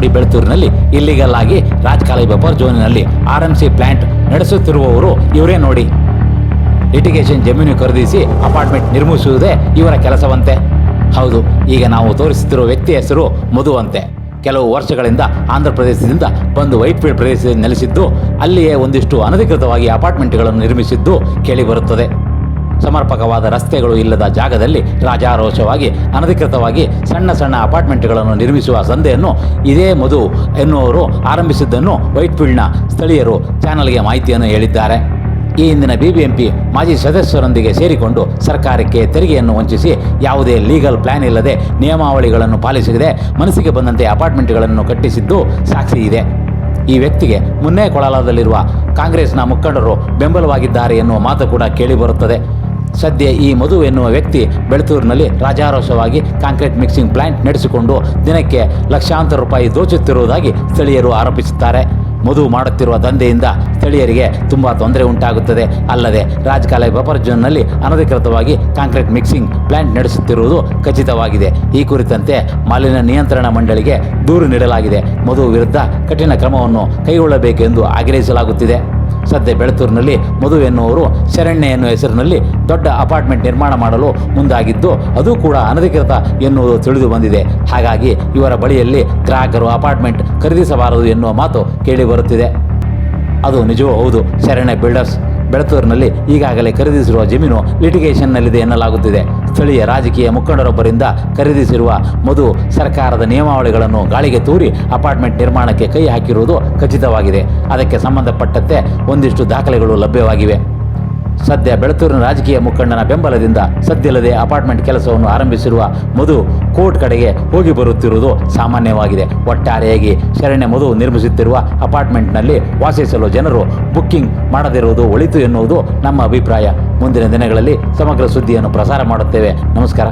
ಚಾರ್ಮಾಡಿ ಬೆಳ್ತೂರಿನಲ್ಲಿ ಇಲ್ಲಿಗಲ್ ಆಗಿ Raj college buffer ಝೋನಿನಲ್ಲಿ RMC ಪ್ಲಾಂಟ್ ನಡೆಸುತ್ತಿರುವವರು ಇವರೇ ನೋಡಿ. ಲಿಟಿಗೇಷನ್ ಜಮೀನು ಖರೀದಿಸಿ ಅಪಾರ್ಟ್ಮೆಂಟ್ ನಿರ್ಮಿಸುವುದೇ ಇವರ ಕೆಲಸವಂತೆ. ಹೌದು, ಈಗ ನಾವು ತೋರಿಸುತ್ತಿರುವ ವ್ಯಕ್ತಿಯ ಹೆಸರು ಮಧು ಅಂತೆ. ಕೆಲವು ವರ್ಷಗಳಿಂದ ಆಂಧ್ರ ಪ್ರದೇಶದಿಂದ ಬಂದು ವೈಟ್ಫೀಲ್ಡ್ ಪ್ರದೇಶದಲ್ಲಿ ನೆಲೆಸಿದ್ದು ಅಲ್ಲಿಯೇ ಒಂದಿಷ್ಟು ಅನಧಿಕೃತವಾಗಿ ಅಪಾರ್ಟ್ಮೆಂಟ್ಗಳನ್ನು ನಿರ್ಮಿಸಿದ್ದು ಕೇಳಿಬರುತ್ತದೆ. ಸಮರ್ಪಕವಾದ ರಸ್ತೆಗಳು ಇಲ್ಲದ ಜಾಗದಲ್ಲಿ ರಾಜಾರೋಷವಾಗಿ ಅನಧಿಕೃತವಾಗಿ ಸಣ್ಣ ಸಣ್ಣ ಅಪಾರ್ಟ್ಮೆಂಟ್ಗಳನ್ನು ನಿರ್ಮಿಸುವ ದಂಧೆಯನ್ನು ಇದೇ ಮಧು ಎನ್ನುವರು ಆರಂಭಿಸಿದ್ದನ್ನು ವೈಟ್ಫೀಲ್ಡ್ನ ಸ್ಥಳೀಯರು ಚಾನಲ್ಗೆ ಮಾಹಿತಿಯನ್ನು ಹೇಳಿದ್ದಾರೆ. ಈ ಹಿಂದಿನ BBMP ಮಾಜಿ ಸದಸ್ಯರೊಂದಿಗೆ ಸೇರಿಕೊಂಡು ಸರ್ಕಾರಕ್ಕೆ ತೆರಿಗೆಯನ್ನು ವಂಚಿಸಿ ಯಾವುದೇ ಲೀಗಲ್ ಪ್ಲಾನ್ ಇಲ್ಲದೆ ನಿಯಮಾವಳಿಗಳನ್ನು ಪಾಲಿಸದೆ ಮನಸ್ಸಿಗೆ ಬಂದಂತೆ ಅಪಾರ್ಟ್ಮೆಂಟ್ಗಳನ್ನು ಕಟ್ಟಿಸಿದ್ದು ಸಾಕ್ಷಿ ಇದೆ. ಈ ವ್ಯಕ್ತಿಗೆ ಮುನ್ನೇ ಕೊಳಲದಲ್ಲಿರುವ ಕಾಂಗ್ರೆಸ್ನ ಮುಖಂಡರು ಬೆಂಬಲವಾಗಿದ್ದಾರೆ ಎನ್ನುವ ಮಾತು ಕೂಡ ಕೇಳಿಬರುತ್ತದೆ. ಸದ್ಯ ಈ ಮಧು ಎನ್ನುವ ವ್ಯಕ್ತಿ ಬೆಳ್ತೂರಿನಲ್ಲಿ ರಾಜಾರೋಷವಾಗಿ ಕಾಂಕ್ರೀಟ್ ಮಿಕ್ಸಿಂಗ್ ಪ್ಲಾಂಟ್ ನಡೆಸಿಕೊಂಡು ದಿನಕ್ಕೆ ಲಕ್ಷಾಂತರ ರೂಪಾಯಿ ದೋಚುತ್ತಿರುವುದಾಗಿ ಸ್ಥಳೀಯರು ಆರೋಪಿಸುತ್ತಾರೆ. ಮಧು ಮಾಡುತ್ತಿರುವ ದಂಧೆಯಿಂದ ಸ್ಥಳೀಯರಿಗೆ ತುಂಬ ತೊಂದರೆ ಉಂಟಾಗುತ್ತದೆ. ಅಲ್ಲದೆ ರಾಜ್ ಕಾಲೇಜ್ ಬಫರ್ ಝೋನ್ನಲ್ಲಿ ಅನಧಿಕೃತವಾಗಿ ಕಾಂಕ್ರೀಟ್ ಮಿಕ್ಸಿಂಗ್ ಪ್ಲಾಂಟ್ ನಡೆಸುತ್ತಿರುವುದು ಖಚಿತವಾಗಿದೆ. ಈ ಕುರಿತಂತೆ ಮಾಲಿನ್ಯ ನಿಯಂತ್ರಣ ಮಂಡಳಿಗೆ ದೂರು ನೀಡಲಾಗಿದೆ. ಮಧು ವಿರುದ್ಧ ಕಠಿಣ ಕ್ರಮವನ್ನು ಕೈಗೊಳ್ಳಬೇಕೆಂದು ಆಗ್ರಹಿಸಲಾಗುತ್ತಿದೆ. ಸದ್ಯ ಬೆಳ್ತೂರಿನಲ್ಲಿ ಮಧು ಎನ್ನುವರು ಶರಣ್ಯ ಎನ್ನುವ ಹೆಸರಿನಲ್ಲಿ ದೊಡ್ಡ ಅಪಾರ್ಟ್ಮೆಂಟ್ ನಿರ್ಮಾಣ ಮಾಡಲು ಮುಂದಾಗಿದ್ದು ಅದು ಕೂಡ ಅನಧಿಕೃತ ಎನ್ನುವುದು ತಿಳಿದು ಬಂದಿದೆ. ಹಾಗಾಗಿ ಇವರ ಬಳಿಯಲ್ಲಿ ಗ್ರಾಹಕರು ಅಪಾರ್ಟ್ಮೆಂಟ್ ಖರೀದಿಸಬಾರದು ಎನ್ನುವ ಮಾತು ಕೇಳಿಬರುತ್ತಿದೆ. ಅದು ನಿಜವೂ ಹೌದು. ಶರಣ್ಯ ಬಿಲ್ಡರ್ಸ್ ಬೆಳ್ತೂರಿನಲ್ಲಿ ಈಗಾಗಲೇ ಖರೀದಿಸಿರುವ ಜಮೀನು ಲಿಟಿಗೇಷನ್ನಲ್ಲಿದೆ ಎನ್ನಲಾಗುತ್ತಿದೆ. ಸ್ಥಳೀಯ ರಾಜಕೀಯ ಮುಖಂಡರೊಬ್ಬರಿಂದ ಖರೀದಿಸಿರುವ ಮಧು ಸರ್ಕಾರದ ನಿಯಮಾವಳಿಗಳನ್ನು ಗಾಳಿಗೆ ತೂರಿ ಅಪಾರ್ಟ್ಮೆಂಟ್ ನಿರ್ಮಾಣಕ್ಕೆ ಕೈ ಹಾಕಿರುವುದು ಖಚಿತವಾಗಿದೆ. ಅದಕ್ಕೆ ಸಂಬಂಧಪಟ್ಟಂತೆ ಒಂದಿಷ್ಟು ದಾಖಲೆಗಳು ಲಭ್ಯವಾಗಿವೆ. ಸದ್ಯ ಬೆಳ್ತೂರಿನ ರಾಜಕೀಯ ಮುಖಂಡನ ಬೆಂಬಲದಿಂದ ಸದ್ಯಲ್ಲದೆ ಅಪಾರ್ಟ್ಮೆಂಟ್ ಕೆಲಸವನ್ನು ಆರಂಭಿಸಿರುವ ಮಧು ಕೋರ್ಟ್ ಕಡೆಗೆ ಹೋಗಿ ಬರುತ್ತಿರುವುದು ಸಾಮಾನ್ಯವಾಗಿದೆ. ಒಟ್ಟಾರೆಯಾಗಿ ಶರಣ್ಯ ಮಧು ನಿರ್ಮಿಸುತ್ತಿರುವ ಅಪಾರ್ಟ್ಮೆಂಟ್ನಲ್ಲಿ ವಾಸಿಸಲು ಜನರು ಬುಕ್ಕಿಂಗ್ ಮಾಡದಿರುವುದು ಒಳಿತು ಎನ್ನುವುದು ನಮ್ಮ ಅಭಿಪ್ರಾಯ. ಮುಂದಿನ ದಿನಗಳಲ್ಲಿ ಸಮಗ್ರ ಸುದ್ದಿಯನ್ನು ಪ್ರಸಾರ ಮಾಡುತ್ತೇವೆ. ನಮಸ್ಕಾರ.